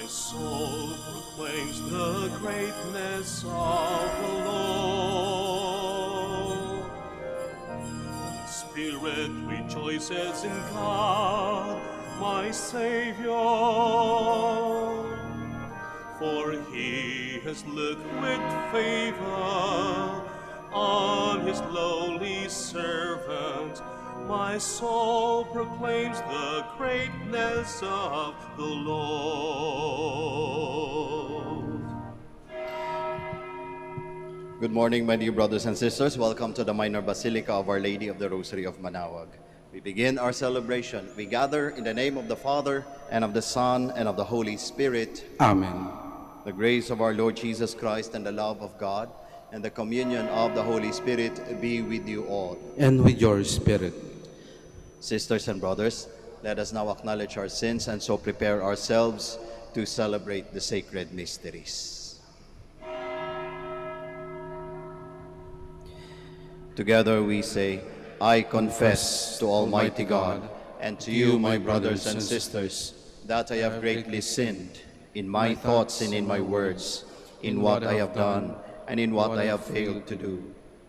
My soul proclaims the greatness of the Lord. My spirit rejoices in God, my Savior. For he has looked with favor on his lowly servant. My soul proclaims the greatness of the Lord. Good morning, my dear brothers and sisters. Welcome to the Minor Basilica of Our Lady of the Rosary of Manaoag. We begin our celebration. We gather in the name of the Father, and of the Son, and of the Holy Spirit. Amen. The grace of our Lord Jesus Christ and the love of God and the communion of the Holy Spirit be with you all. And with your spirit. Sisters and brothers, let us now acknowledge our sins and so prepare ourselves to celebrate the sacred mysteries. Together we say, I confess to Almighty God and to you, my brothers and sisters, that I have greatly sinned in my thoughts and in my words, in what I have done and in what I have failed to do,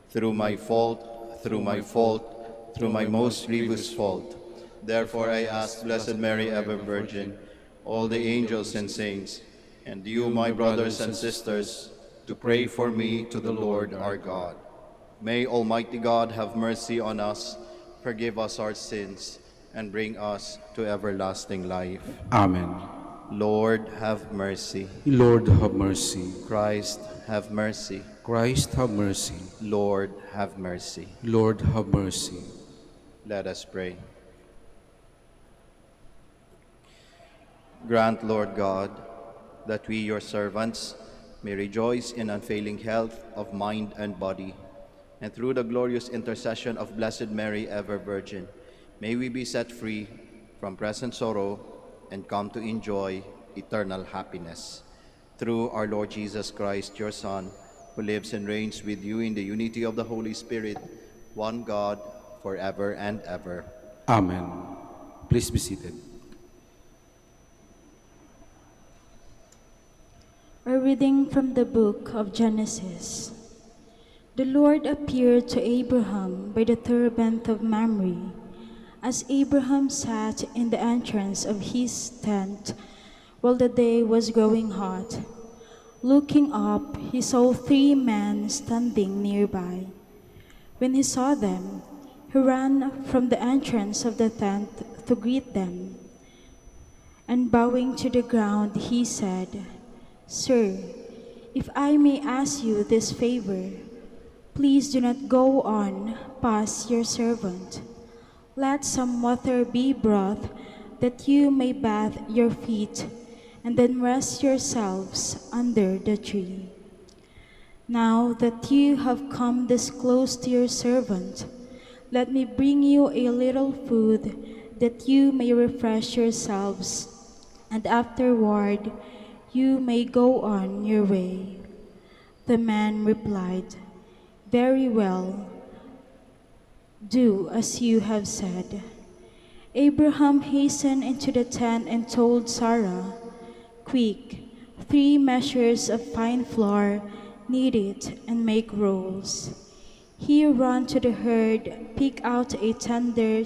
through my fault, through my most grievous fault. Therefore I ask Blessed Mary, ever Virgin, all the angels and saints, and you, my brothers and sisters, to pray for me to the Lord our God. May Almighty God have mercy on us, forgive us our sins, and bring us to everlasting life. Amen. Lord, have mercy. Lord, have mercy. Christ, have mercy. Christ, have mercy. Lord, have mercy. Lord, have mercy. Let us pray. Grant, Lord God, that we, your servants, may rejoice in unfailing health of mind and body, and through the glorious intercession of Blessed Mary, ever Virgin, may we be set free from present sorrow and come to enjoy eternal happiness. Through our Lord Jesus Christ, your Son, who lives and reigns with you in the unity of the Holy Spirit, one God, forever and ever. Amen. Please be seated. A reading from the book of Genesis. The Lord appeared to Abraham by the terebinth of Mamre, as Abraham sat in the entrance of his tent while the day was growing hot. Looking up, he saw 3 men standing nearby. When he saw them, he ran from the entrance of the tent to greet them. And bowing to the ground, he said, "Sir, if I may ask you this favor, please do not go on past your servant. Let some water be brought that you may bathe your feet and then rest yourselves under the tree. Now that you have come this close to your servant, let me bring you a little food that you may refresh yourselves, and afterward you may go on your way." The man replied, "Very well, do as you have said." Abraham hastened into the tent and told Sarah, "Quick, 3 measures of fine flour, knead it and make rolls." He ran to the herd, picked out a tender,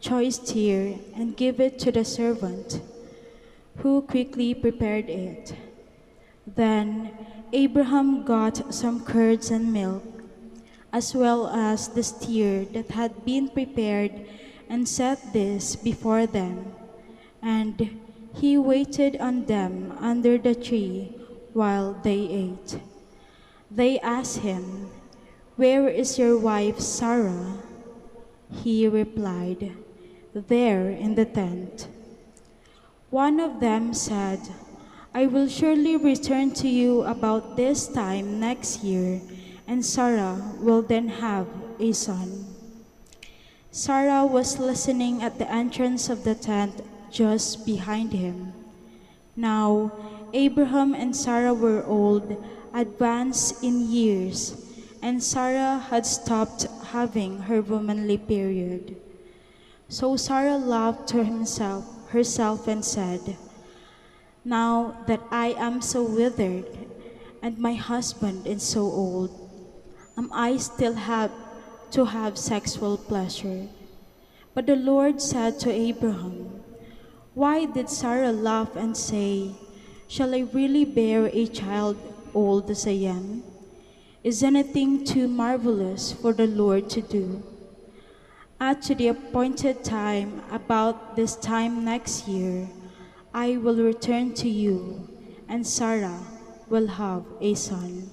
choice steer, and gave it to the servant, who quickly prepared it. Then Abraham got some curds and milk, as well as the steer that had been prepared, and set this before them, and he waited on them under the tree while they ate. They asked him, "Where is your wife Sarah?" He replied, "There in the tent." One of them said, "I will surely return to you about this time next year, and Sarah will then have a son." Sarah was listening at the entrance of the tent just behind him. Now, Abraham and Sarah were old, advanced in years, and Sarah had stopped having her womanly period. So Sarah laughed to herself and said, Now that I am so withered, and my husband is so old, am I still to have sexual pleasure? But the Lord said to Abraham, why did Sarah laugh and say, shall I really bear a child old as I am? Is anything too marvelous for the Lord to do? At the appointed time, about this time next year, I will return to you, and Sarah will have a son.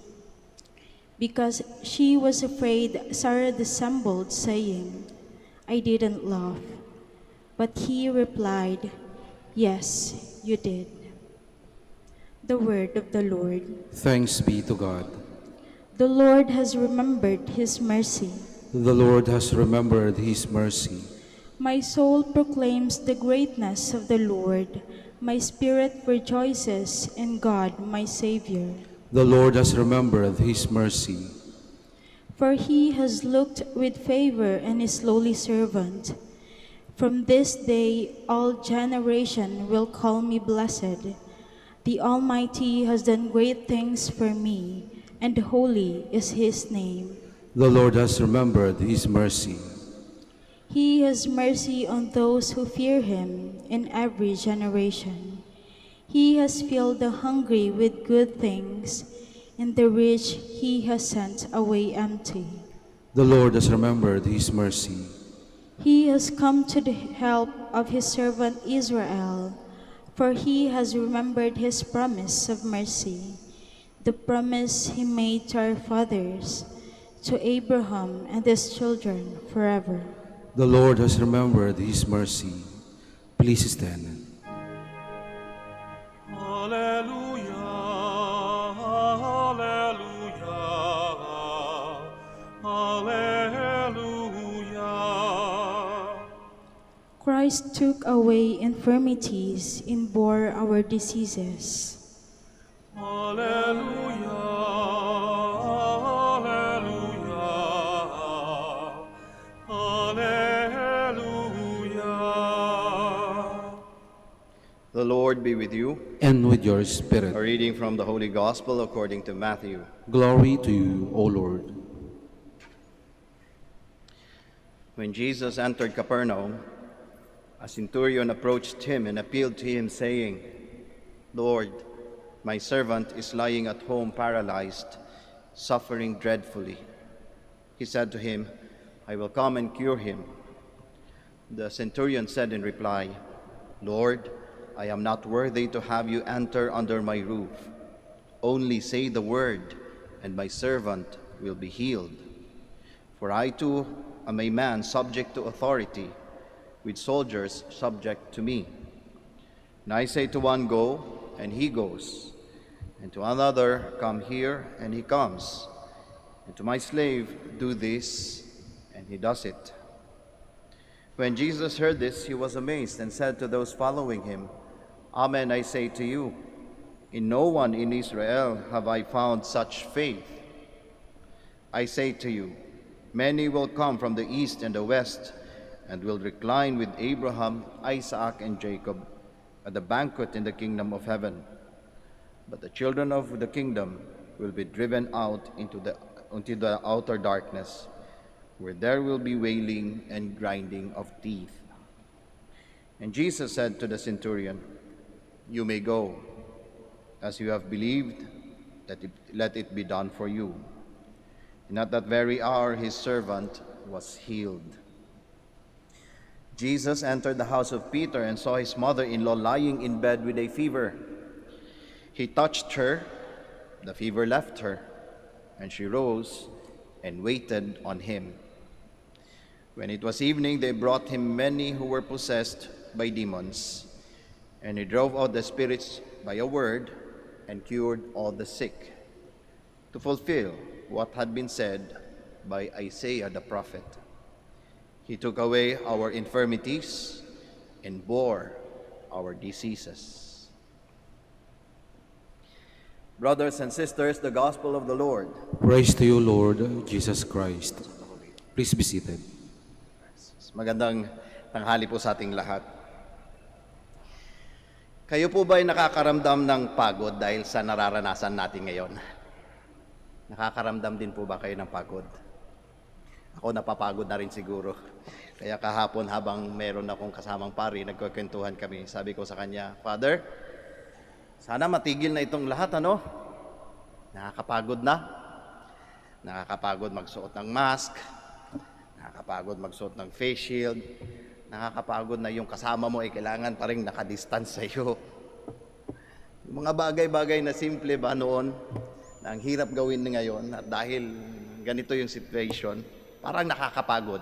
Because she was afraid, Sarah dissembled, saying, I didn't laugh. But he replied, yes, you did. The word of the Lord. Thanks be to God. The Lord has remembered his mercy. The Lord has remembered his mercy. My soul proclaims the greatness of the Lord. My spirit rejoices in God, my Savior. The Lord has remembered his mercy. For he has looked with favor on his lowly servant. From this day all generation will call me blessed. The Almighty has done great things for me, and holy is his name. The Lord has remembered his mercy. He has mercy on those who fear him in every generation. He has filled the hungry with good things, and the rich he has sent away empty. The Lord has remembered his mercy. He has come to the help of his servant Israel, for he has remembered his promise of mercy, the promise he made to our fathers, to Abraham and his children forever. The Lord has remembered his mercy. Please stand. Alleluia, alleluia, alleluia. Christ took away infirmities and bore our diseases. Alleluia, alleluia, alleluia. The Lord be with you. And with your A spirit. reading from the Holy Gospel according to Matthew. Glory to you, O Lord. When Jesus entered Capernaum, a centurion approached him and appealed to him, saying, Lord, my servant is lying at home paralyzed, suffering dreadfully. He said to him, I will come and cure him. The centurion said in reply, Lord, I am not worthy to have you enter under my roof. Only say the word, and my servant will be healed. For I too am a man subject to authority, with soldiers subject to me. And I say to one, go, and he goes, and to another, come here, and he comes, and to my slave, do this, and he does it. When Jesus heard this, he was amazed and said to those following him, Amen, I say to you, in no one in Israel have I found such faith. I say to you, many will come from the east and the west, and will recline with Abraham, Isaac, and Jacob at the banquet in the kingdom of heaven. But the children of the kingdom will be driven out into the outer darkness, where there will be wailing and grinding of teeth. And Jesus said to the centurion, You may go. As you have believed, let it be done for you. And at that very hour his servant was healed. Jesus entered the house of Peter and saw his mother-in-law lying in bed with a fever. He touched her, the fever left her, and she rose and waited on him. When it was evening, they brought him many who were possessed by demons, and he drove out the spirits by a word and cured all the sick, to fulfill what had been said by Isaiah the prophet. He took away our infirmities and bore our diseases. Brothers and sisters, the gospel of the Lord. Praise to you, Lord Jesus Christ. Please be seated. Magandang tanghali po sa ating lahat. Kayo po ba ay nakakaramdam ng pagod dahil sa nararanasan natin ngayon? Nakakaramdam din po ba kayo ng pagod? Ako napapagod na rin siguro. Kaya kahapon habang meron akong kasamang pari, nagkukwentuhan kami. Sabi ko sa kanya, Father, sana matigil na itong lahat, ano? Nakakapagod na. Nakakapagod magsuot ng mask. Nakakapagod magsuot ng face shield. Nakakapagod na yung kasama mo ay kailangan pa rin nakadistance sa iyo. Yung mga bagay-bagay na simple ba noon, na ang hirap gawin ngayon, at dahil ganito yung situation, parang nakakapagod.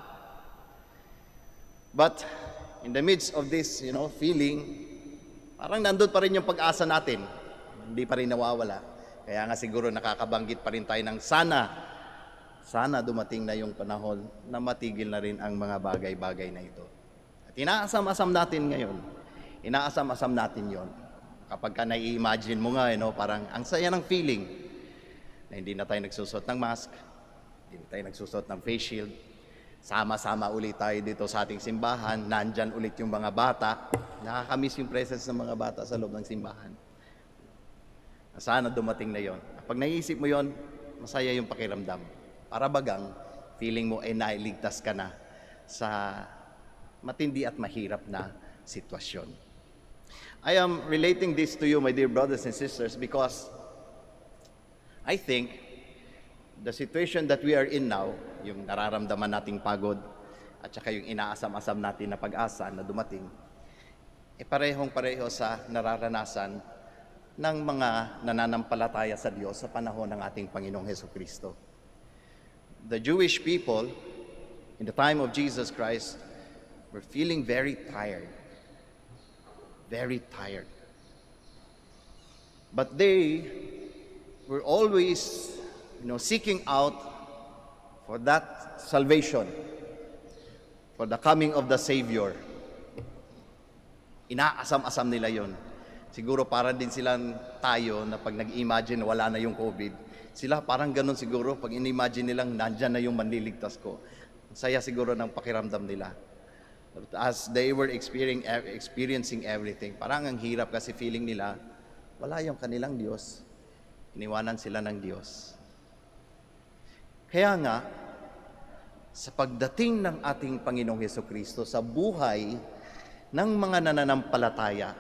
But in the midst of this, feeling, parang nandun pa rin yung pag-asa natin. Hindi pa rin nawawala. Kaya nga siguro nakakabanggit pa rin tayo ng sana dumating na yung panahon na matigil na rin ang mga bagay-bagay na ito. Inaasam-asam natin ngayon. Inaasam-asam natin yon. Kapag ka nai-imagine mo nga, parang ang saya ng feeling na hindi na tayo nagsusot ng mask, hindi na tayo nagsusot ng face shield, sama-sama ulit tayo dito sa ating simbahan, nandyan ulit yung mga bata, nakakamiss yung presence ng mga bata sa loob ng simbahan. Sana dumating na yon. Pag naiisip mo yon, masaya yung pakiramdam. Para bagang, feeling mo ay nailigtas ka na sa matindi at mahirap na sitwasyon. I am relating this to you, my dear brothers and sisters, because I think the situation that we are in now, yung nararamdaman nating pagod, at saka yung inaasam-asam natin na pag-asa na dumating, parehong-pareho sa nararanasan ng mga nananampalataya sa Diyos sa panahon ng ating Panginoong Hesukristo. The Jewish people, in the time of Jesus Christ, were feeling very tired. Very tired. But they were always, seeking out for that salvation, for the coming of the Savior. Inaasam-asam nila yon. Siguro para din silang tayo na pag nag-imagine wala na yung COVID, sila parang ganun siguro pag in-imagine nilang nandyan na yung manliligtas ko. Saya siguro ng pakiramdam nila. As they were experiencing everything, parang ang hirap kasi feeling nila, wala yung kanilang Diyos. Iniwanan sila ng Diyos. Kaya nga, sa pagdating ng ating Panginoong Hesukristo sa buhay ng mga nananampalataya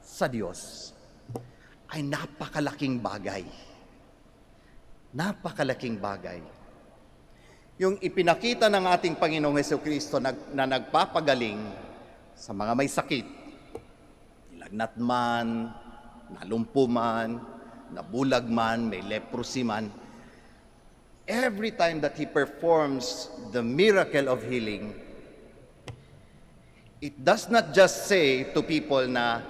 sa Diyos, ay napakalaking bagay. Napakalaking bagay. Yung ipinakita ng ating Panginoong Hesukristo na nagpapagaling sa mga may sakit, nilagnat man, nalumpo man, nabulag man, may leprosy man, every time that He performs the miracle of healing, it does not just say to people na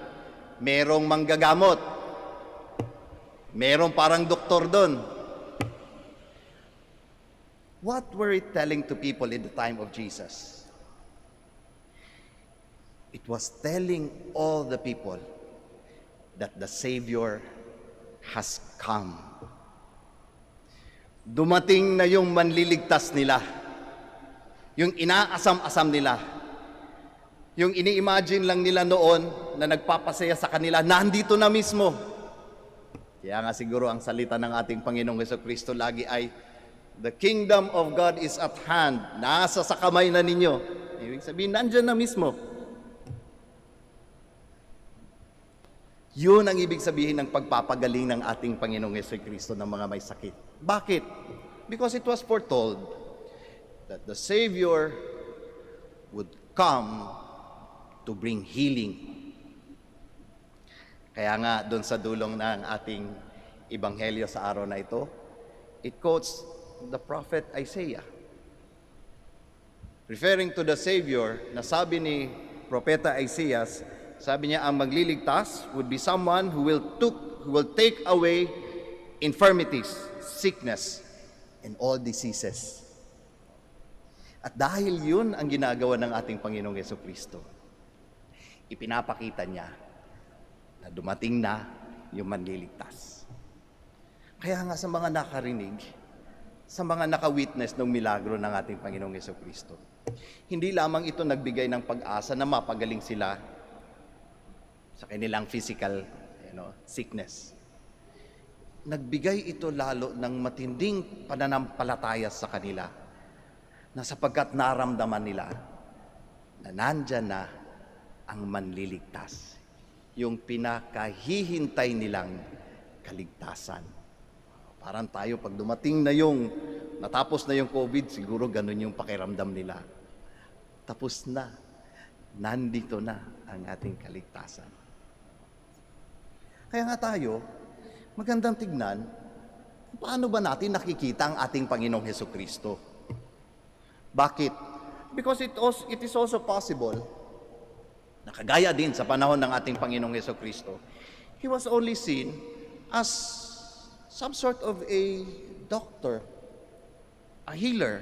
merong manggagamot, merong parang doktor doon. What were it telling to people in the time of Jesus? It was telling all the people that the Savior has come. Dumating na yung manliligtas nila, yung inaasam-asam nila, yung ini-imagine lang nila noon na nagpapasaya sa kanila, nandito na mismo. Kaya nga siguro ang salita ng ating Panginoong Hesukristo lagi ay, the kingdom of God is at hand. Nasa sa kamay na ninyo. Ibig sabihin, nandyan na mismo. Yun ang ibig sabihin ng pagpapagaling ng ating Panginoong Jesucristo ng mga may sakit. Bakit? Because it was foretold that the Savior would come to bring healing. Kaya nga, doon sa dulong ng ating ebanghelyo sa araw na ito, it quotes the prophet Isaiah. Referring to the Savior, na sabi ni Propeta Isaiah, sabi niya, ang magliligtas would be someone who will take away infirmities, sickness, and all diseases. At dahil yun ang ginagawa ng ating Panginoong Jesucristo, ipinapakita niya na dumating na yung manliligtas. Kaya nga sa mga nakarinig, sa mga naka-witness ng milagro ng ating Panginoong Jesucristo, hindi lamang ito nagbigay ng pag-asa na mapagaling sila sa kanilang physical sickness. Nagbigay ito lalo ng matinding pananampalataya sa kanila na sapagkat naramdaman nila na nandyan na ang manliligtas, yung pinakahihintay nilang kaligtasan. Parang tayo, pag dumating na natapos na yung COVID, siguro ganun yung pakiramdam nila. Tapos na, nandito na ang ating kaligtasan. Kaya nga tayo, magandang tignan, paano ba natin nakikita ang ating Panginoong Hesukristo? Bakit? Because it is also possible, nakagaya din sa panahon ng ating Panginoong Hesukristo, He was only seen as some sort of a doctor, a healer,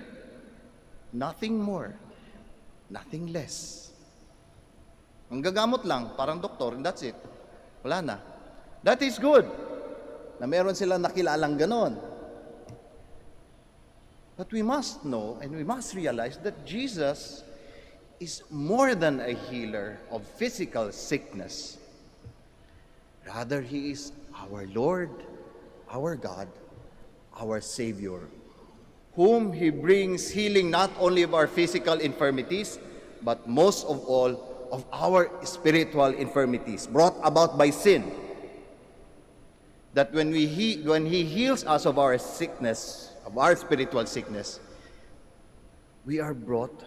nothing more, nothing less. Ang gagamot lang, parang doktor, and that's it. Wala na. That is good, na meron silang nakilalang ganon. But we must know and we must realize that Jesus is more than a healer of physical sickness. Rather, He is our Lord, our God, our Savior, whom He brings healing not only of our physical infirmities, but most of all, of our spiritual infirmities brought about by sin. That when He heals us of our sickness, of our spiritual sickness, we are brought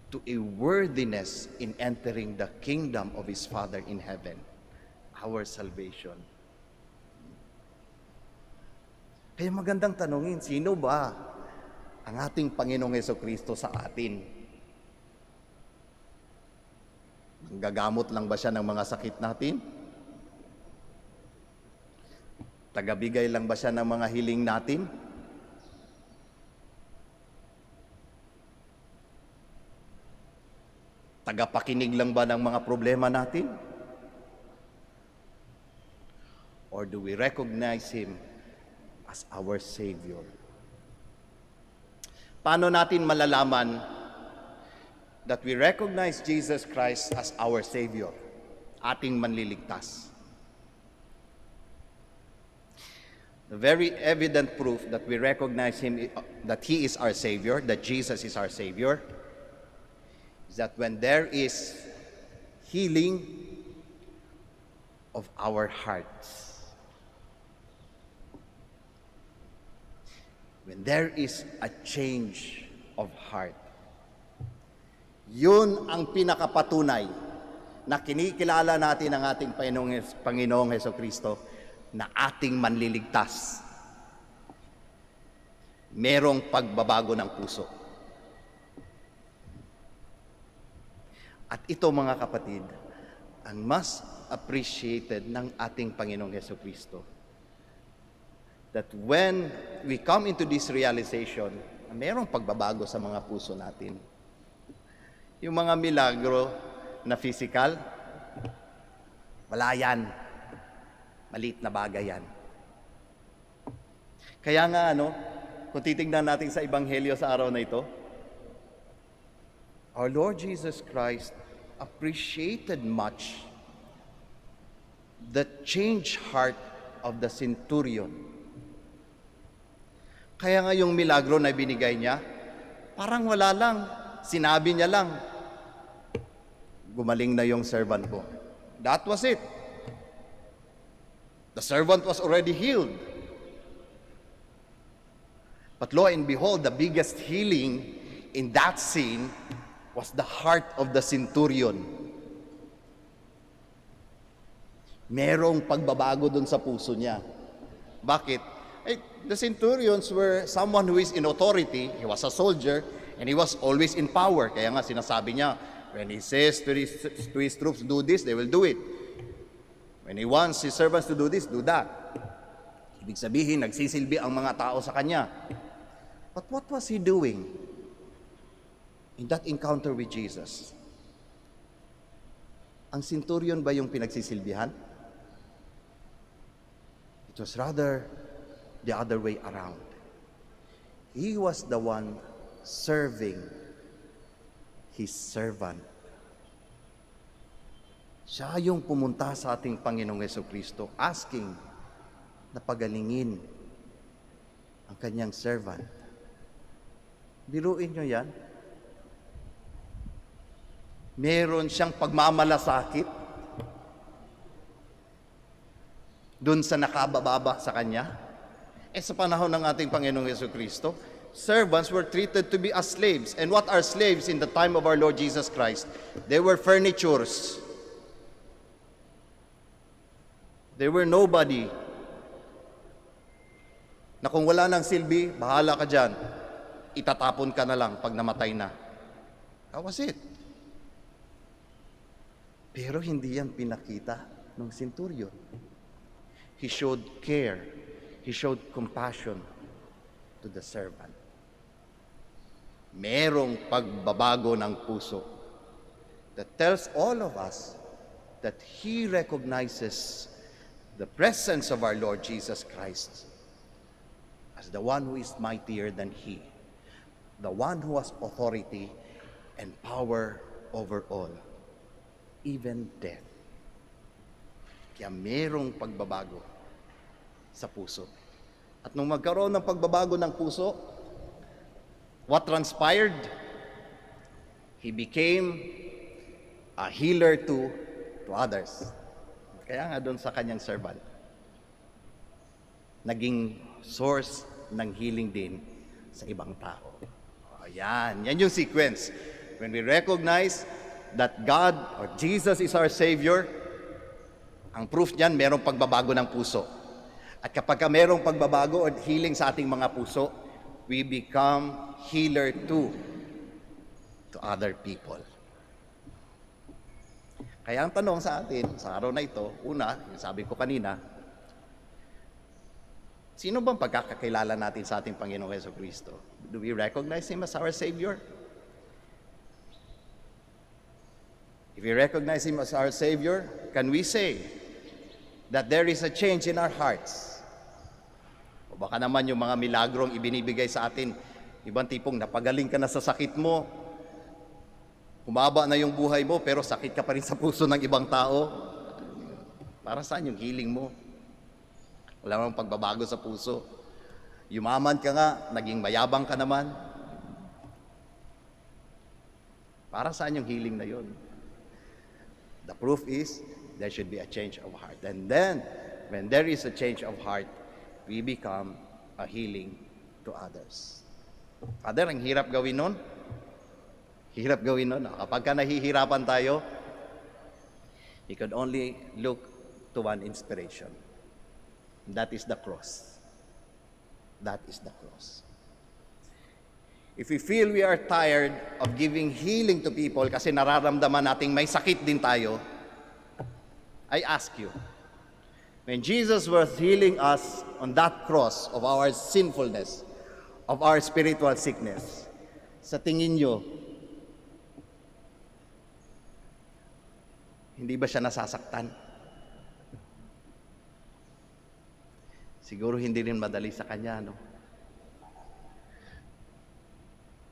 to a worthiness in entering the kingdom of His Father in heaven, our salvation. Kaya magandang tanungin, sino ba ang ating Panginoong Hesukristo sa atin? Manggagamot lang ba siya ng mga sakit natin? Tagabigay lang ba siya ng mga hiling natin? Tagapakinig lang ba ng mga problema natin? Or do we recognize Him as our Savior? Paano natin malalaman that we recognize Jesus Christ as our Savior, ating manliligtas? The very evident proof that we recognize Him, that He is our Savior, that Jesus is our Savior, is that when there is healing of our hearts, when there is a change of heart, yun ang pinakapatunay na kinikilala natin ang ating Panginoong Hesukristo na ating manliligtas. Merong pagbabago ng puso. At ito, mga kapatid, ang mas appreciated ng ating Panginoong Hesukristo. That when we come into this realization, merong pagbabago sa mga puso natin. Yung mga milagro na physical, wala yan. Maliit na bagay yan. Kaya nga, kung titignan natin sa Ebanghelyo sa araw na ito, our Lord Jesus Christ appreciated much the changed heart of the centurion. Kaya nga yung milagro na binigay niya, parang wala lang. Sinabi niya lang, gumaling na yung servant ko. That was it. The servant was already healed. But lo and behold, the biggest healing in that scene was the heart of the centurion. Merong pagbabago dun sa puso niya. Bakit? The centurions were someone who is in authority. He was a soldier and he was always in power. Kaya nga sinasabi niya, when he says to his troops, do this, they will do it. When he wants his servants to do this, do that. Ibig sabihin, nagsisilbi ang mga tao sa kanya. But what was he doing in that encounter with Jesus? Ang centurion ba yung pinagsisilbihan? It was rather the other way around. He was the one serving his servant. Siya yung pumunta sa ating Panginoong Jesucristo asking na pagalingin ang kanyang servant. Biruin nyo yan. Meron siyang pagmamalasakit dun sa nakabababa sa kanya. Sa panahon ng ating Panginoong Jesucristo, servants were treated to be as slaves. And what are slaves in the time of our Lord Jesus Christ? They were furnitures. They were nobody. Na kung wala ng silbi, bahala ka dyan. Itatapon ka na lang pag namatay na. That was it. Pero hindi yan pinakita ng centurion. He showed care. He showed compassion to the servant. Merong pagbabago ng puso that tells all of us that he recognizes the presence of our Lord Jesus Christ as the one who is mightier than he, the one who has authority and power over all, even death. Kaya merong pagbabago sa puso. At nung magkaroon ng pagbabago ng puso, what transpired? He became a healer to others. Kaya nga doon sa kanyang servant, naging source ng healing din sa ibang tao. Yan yung sequence. When we recognize that God or Jesus is our Savior, ang proof niyan, merong pagbabago ng puso. At kapag merong pagbabago o healing sa ating mga puso, we become healer to other people. Kaya ang tanong sa atin, sa araw na ito, una, sabi ko kanina, sino bang pagkakakilala natin sa ating Panginoong Jesucristo? Do we recognize Him as our Savior? If we recognize Him as our Savior, can we say that there is a change in our hearts? O baka naman yung mga milagrong ibinibigay sa atin, ibang tipong napagaling ka na sa sakit mo, humaba na yung buhay mo, pero sakit ka pa rin sa puso ng ibang tao. Para saan yung healing mo? Wala namang pagbabago sa puso. Yumaman ka nga, naging mayabang ka naman. Para saan yung healing na yun? The proof is, there should be a change of heart. And then, when there is a change of heart, we become a healing to others. Father, ang hirap gawin nun. Hirap gawin nun. Kapag ka nahihirapan tayo, we could only look to one inspiration. That is the cross. That is the cross. If we feel we are tired of giving healing to people kasi nararamdaman nating may sakit din tayo, I ask you, when Jesus was healing us on that cross of our sinfulness, of our spiritual sickness, sa tingin nyo, hindi ba siya nasasaktan? Siguro hindi rin madali sa kanya, no?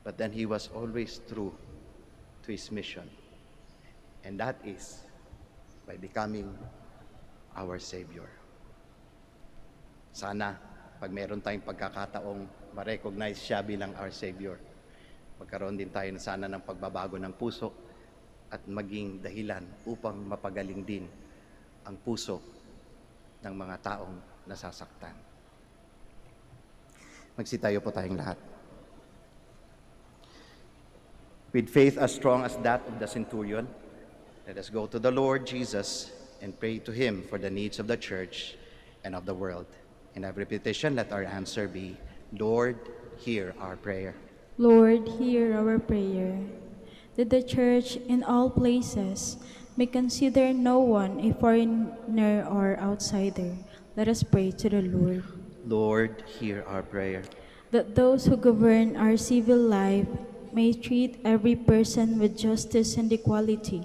But then he was always true to his mission. And that is by becoming our Savior. Sana, pag meron tayong pagkakataong ma-recognize siya bilang our Savior, magkaroon din tayo sana ng pagbabago ng puso at maging dahilan upang mapagaling din ang puso ng mga taong nasasaktan. Magsitayo po tayong lahat. With faith as strong as that of the centurion, let us go to the Lord Jesus and pray to Him for the needs of the church and of the world. In every petition, let our answer be, Lord, hear our prayer. Lord, hear our prayer. That the church in all places may consider no one a foreigner or outsider. Let us pray to the Lord. Lord, hear our prayer. That those who govern our civil life may treat every person with justice and equality.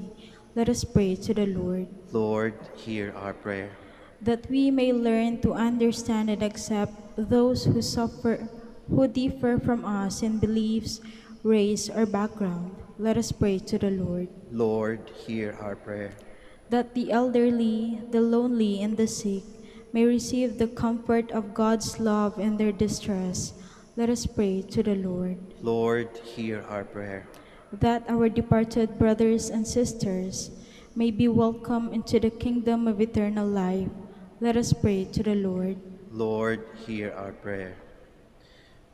Let us pray to the Lord. Lord, hear our prayer. That we may learn to understand and accept those who suffer, who differ from us in beliefs, race, or background. Let us pray to the Lord. Lord, hear our prayer. that the elderly, the lonely, and the sick may receive the comfort of God's love in their distress. Let us pray to the Lord. Lord, hear our prayer. That our departed brothers and sisters may be welcomed into the kingdom of eternal life. Let us pray to the Lord. Lord, hear our prayer.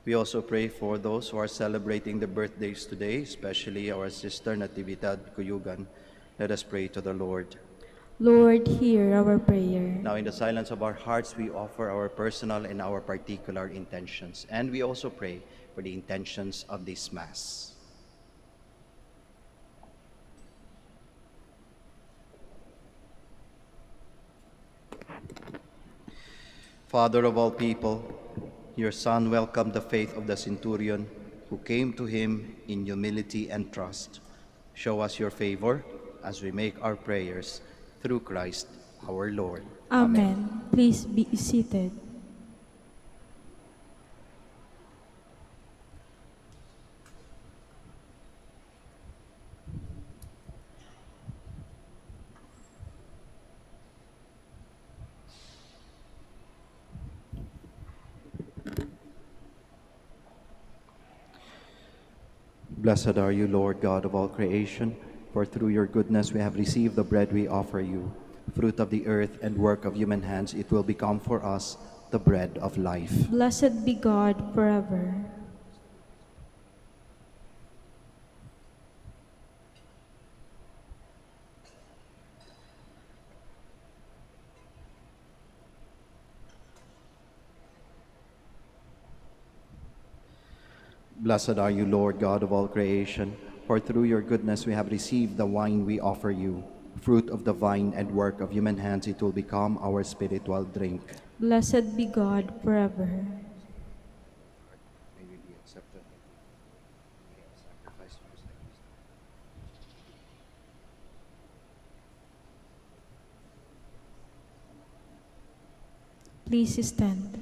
We also pray for those who are celebrating the birthdays today, especially our sister Natividad Cuyugan. Let us pray to the Lord. Lord, hear our prayer. Now, in the silence of our hearts, we offer our personal and our particular intentions. And we also pray for the intentions of this Mass. Father of all people, your Son welcomed the faith of the centurion who came to him in humility and trust. Show us your favor as we make our prayers through Christ our Lord. Amen. Please be seated. Blessed are you, Lord God of all creation, for through your goodness we have received the bread we offer you. Fruit of the earth and work of human hands, it will become for us the bread of life. Blessed be God forever. Blessed are you, Lord God of all creation, for through your goodness we have received the wine we offer you. Fruit of the vine and work of human hands, it will become our spiritual drink. Blessed be God forever. May we be accepted. Please stand.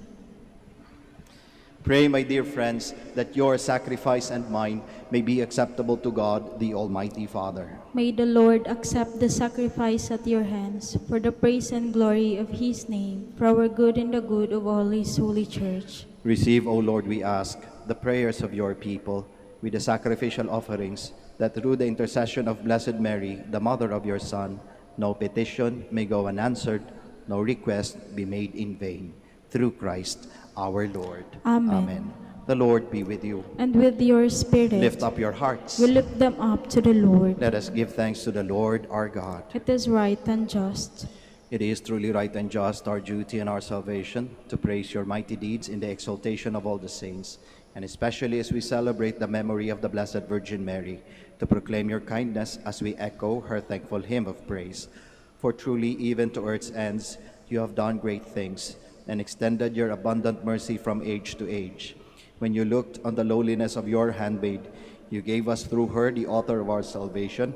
Pray, my dear friends, that your sacrifice and mine may be acceptable to God, the Almighty Father. May the Lord accept the sacrifice at your hands for the praise and glory of his name, for our good and the good of all his holy church. Receive, O Lord, we ask, the prayers of your people with the sacrificial offerings, that through the intercession of Blessed Mary, the mother of your Son, no petition may go unanswered, no request be made in vain. Through Christ our Lord. Amen. The Lord be with you. And with your spirit, Lift up your hearts. we lift them up to the Lord. Let us give thanks to the Lord our God. It is right and just. It is truly right and just, our duty and our salvation, to praise your mighty deeds in the exaltation of all the saints, and especially as we celebrate the memory of the Blessed Virgin Mary, to proclaim your kindness as we echo her thankful hymn of praise. For truly, even to earth's ends, you have done great things, and extended your abundant mercy from age to age. When you looked on the lowliness of your handmaid, you gave us through her the author of our salvation,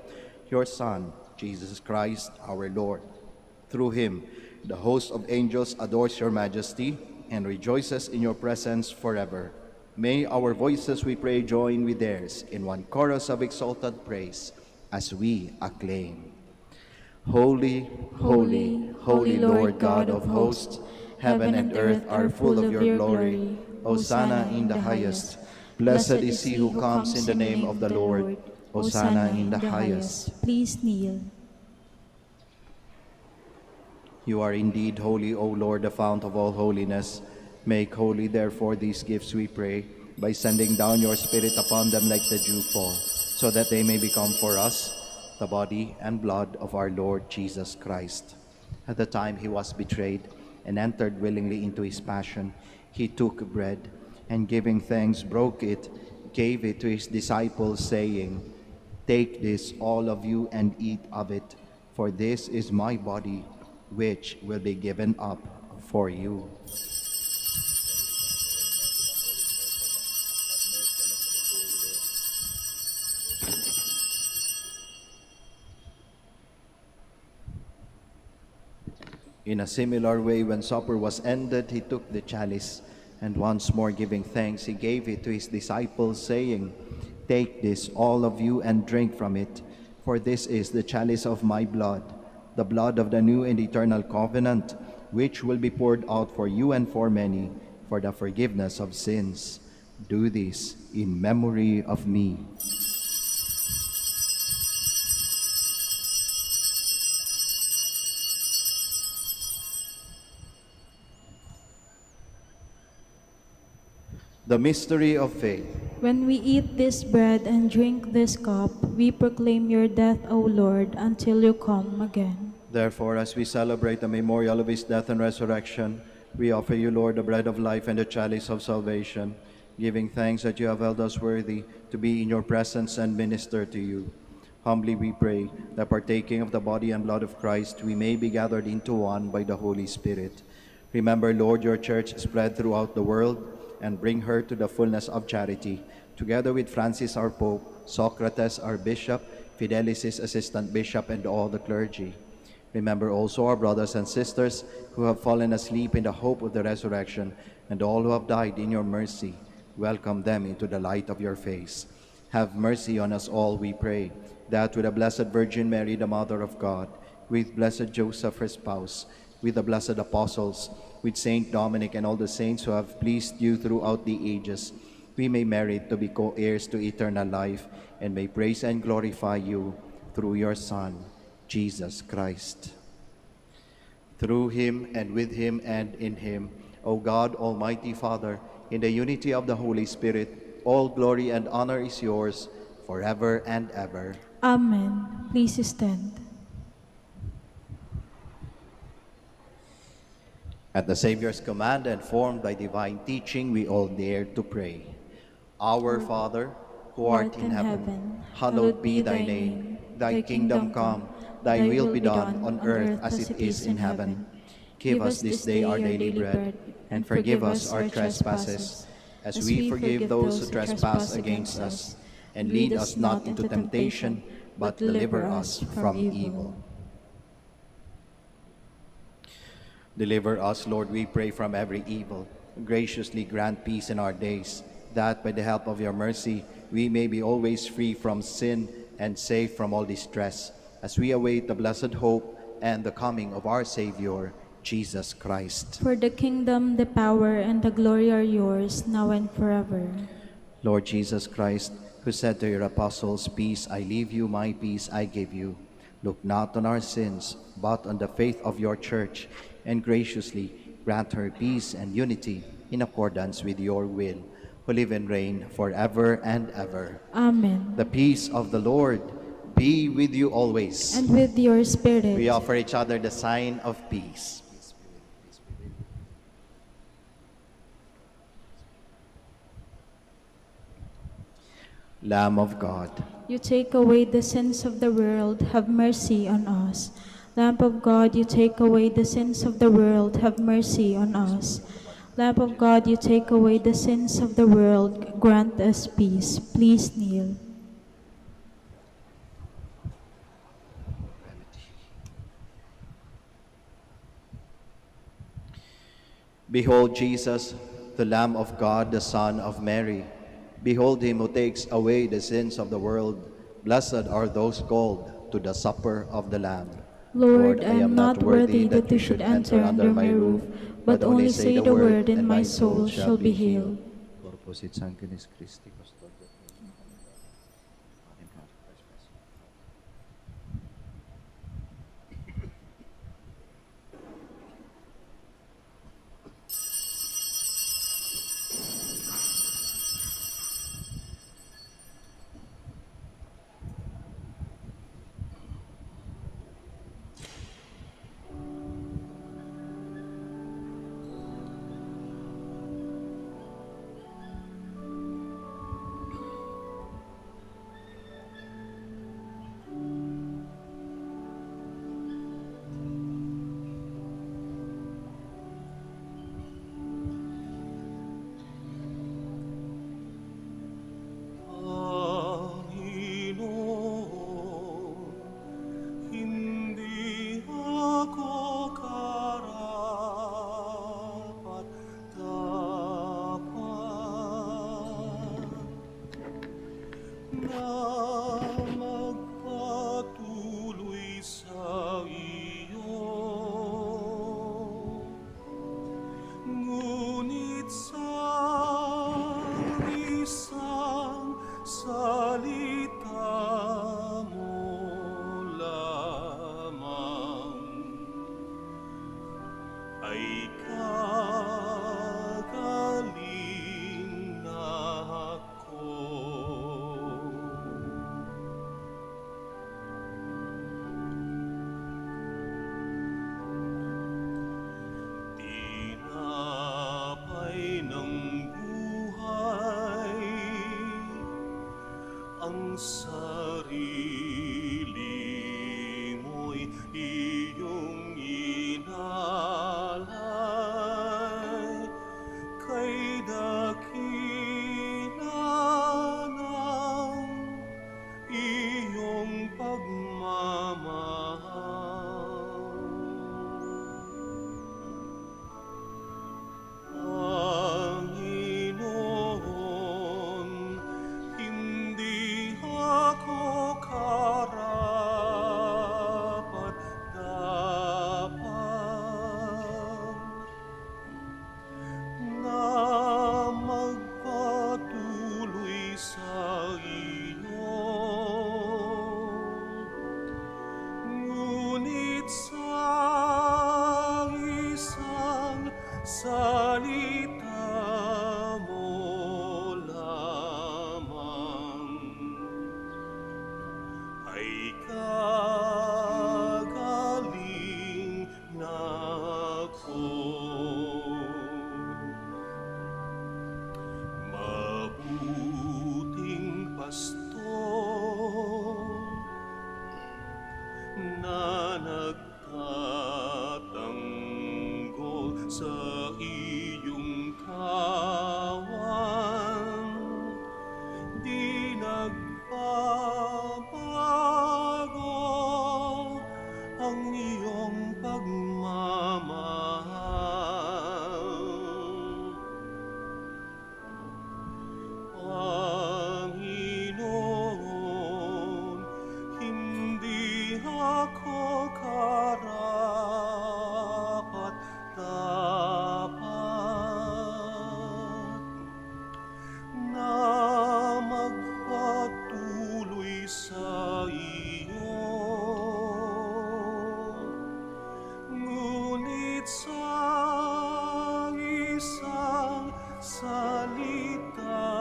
your Son, Jesus Christ, our Lord. Through him, the host of angels adores your majesty and rejoices in your presence forever. May our voices, we pray, join with theirs in one chorus of exalted praise as we acclaim. Holy, holy, holy Lord God of hosts, heaven and earth are full of your glory. Hosanna in the highest. Blessed is he who comes in the name of the Lord. Hosanna in the highest. Please kneel. You are indeed holy, O Lord, the fount of all holiness. Make holy, therefore, these gifts, we pray, by sending down your Spirit upon them like the dewfall, so that they may become for us the body and blood of our Lord Jesus Christ. At the time he was betrayed and entered willingly into his passion, he took bread, and giving thanks, broke it, gave it to his disciples, saying, "Take this, all of you, and eat of it, for this is my body, which will be given up for you." In a similar way, when supper was ended, he took the chalice, and once more giving thanks, he gave it to his disciples, saying, "Take this, all of you, and drink from it, for this is the chalice of my blood, the blood of the new and eternal covenant, which will be poured out for you and for many for the forgiveness of sins. Do this in memory of me. The mystery of faith. When we eat this bread and drink this cup, we proclaim your death, O Lord, until you come again. Therefore, as we celebrate the memorial of his death and resurrection, we offer you, Lord, the bread of life and the chalice of salvation, giving thanks that you have held us worthy to be in your presence and minister to you. Humbly we pray that partaking of the body and blood of Christ, we may be gathered into one by the Holy Spirit. Remember, Lord, your church spread throughout the world, and bring her to the fullness of charity, together with Francis our Pope, Socrates our Bishop, Fidelis his Assistant Bishop, and all the clergy. Remember also our brothers and sisters who have fallen asleep in the hope of the resurrection, and all who have died in your mercy. Welcome them into the light of your face. Have mercy on us all, we pray, that with the Blessed Virgin Mary, the Mother of God, with Blessed Joseph, her spouse, with the blessed apostles, with Saint Dominic and all the saints who have pleased you throughout the ages, we may merit to be co-heirs to eternal life, and may praise and glorify you through your Son, Jesus Christ. Through him, and with him, and in him, O God, Almighty Father, in the unity of the Holy Spirit, all glory and honor is yours forever and ever. Amen. Please stand. At the Savior's command and formed by divine teaching, we all dare to pray. Our Father, who art in heaven, hallowed be thy name. Thy kingdom come, thy will be done on earth as it is in heaven. Give us this day our daily bread, and forgive us our trespasses, as we forgive those who trespass against us. And lead us not into temptation, but deliver us from evil. Deliver us, Lord, we pray, from every evil. Graciously grant peace in our days, that by the help of your mercy we may be always free from sin and safe from all distress, as we await the blessed hope and the coming of our Savior, Jesus Christ. For the kingdom, the power, and the glory are yours, now and forever. Lord Jesus Christ, who said to your apostles, "Peace I leave you, my peace I give you," look not on our sins, but on the faith of your church, and graciously grant her peace and unity in accordance with your will, who live and reign forever and ever. Amen. The peace of the Lord be with you always. And with your spirit. We offer each other the sign of peace. Lamb of God, You take away the sins of the world, have mercy on us. Lamb of God, you take away the sins of the world, have mercy on us. Lamb of God, you take away the sins of the world, grant us peace. Please kneel. behold Jesus, the Lamb of God, the Son of Mary. Behold him who takes away the sins of the world. Blessed are those called to the supper of the Lamb. Lord, I am not worthy that you should enter under my roof, but only say the word, and my soul shall be healed. Corpus Sanctis Christi sarili mo'y iyong inalay, kay dakila ng iyong pagmamahal. Panginoon, hindi ako karapat-dapat na magpatuloy sa iyo. Ngunit sa isang salita mo lamang ay kagaling na ako. Mabuting pastor na nagtatanggol sa iyong kawan, di nagbabago ang iyong pagmamahal. Panginoon, hindi ako karapat-dapat na magpatuloy sa iyo. Ngunit sa isang salita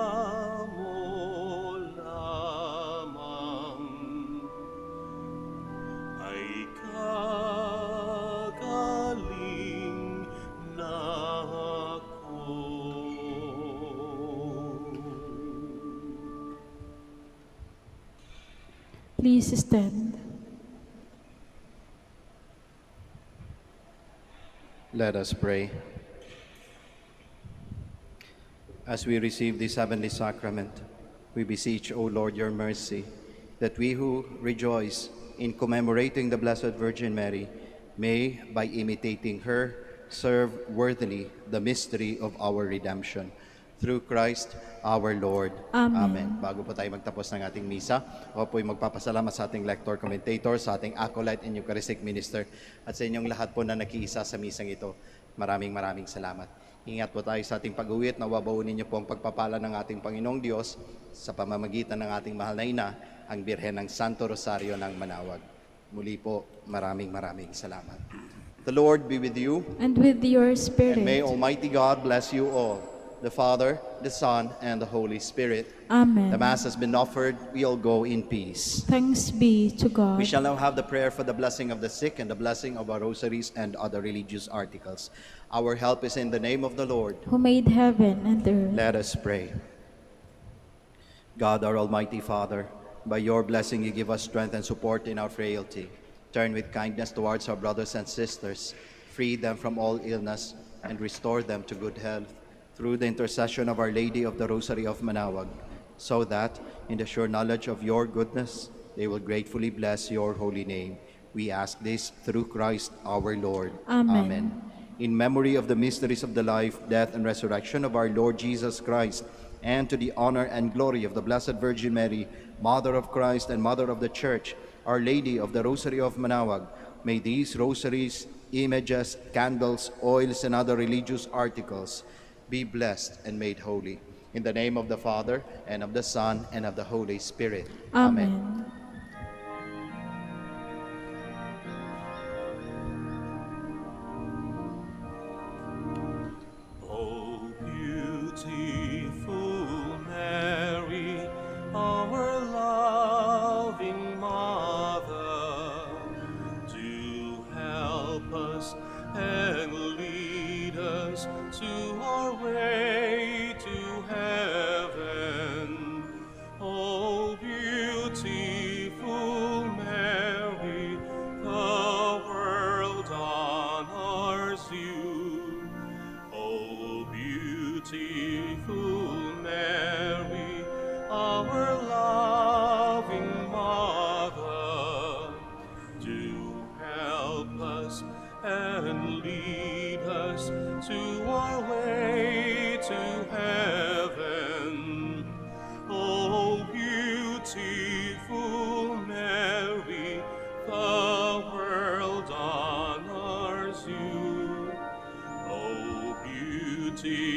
mo lamang ay kagaling na ako. Please stand. Let us pray. As we receive this heavenly sacrament, we beseech, O Lord, your mercy, that we who rejoice in commemorating the Blessed Virgin Mary may, by imitating her, serve worthily the mystery of our redemption. Through Christ our Lord. Amen. Bago po tayo magtapos ng ating misa, ako po'y magpapasalamat sa ating lector, commentator, sa ating acolyte and Eucharistic minister, at sa inyong lahat po na nakiisa sa misang ito. Maraming salamat. Ingat po tayo sa ating pag-uwi at nawabaunin niyo po ang pagpapala ng ating Panginoong Diyos sa pamamagitan ng ating mahal na ina, ang Birhen ng Santo Rosario ng Manaoag. Muli po, maraming salamat. The Lord be with you, And with your spirit. and may Almighty God bless you all, the Father, the Son, and the Holy Spirit. Amen. The Mass has been offered. We'll go in peace. Thanks be to God. We shall now have the prayer for the blessing of the sick and the blessing of our rosaries and other religious articles. Our help is in the name of the Lord. Who made heaven and earth. Let us pray. God, our Almighty Father, by your blessing you give us strength and support in our frailty. Turn with kindness towards our brothers and sisters, free them from all illness, and restore them to good health, through the intercession of Our Lady of the Rosary of Manaoag, so that, in the sure knowledge of your goodness, they will gratefully bless your holy name. We ask this through Christ our Lord. Amen. In memory of the mysteries of the life, death, and resurrection of our Lord Jesus Christ, and to the honor and glory of the Blessed Virgin Mary, Mother of Christ and Mother of the Church, Our Lady of the Rosary of Manaoag, may these rosaries, images, candles, oils, and other religious articles be blessed and made holy. In the name of the Father, and of the Son, and of the Holy Spirit. Amen. O beautiful Mary, our loving Mother, do help us and lead us to our way to heaven. O beautiful and lead us to our way to heaven. O beautiful Mary, the world honors you. O beautiful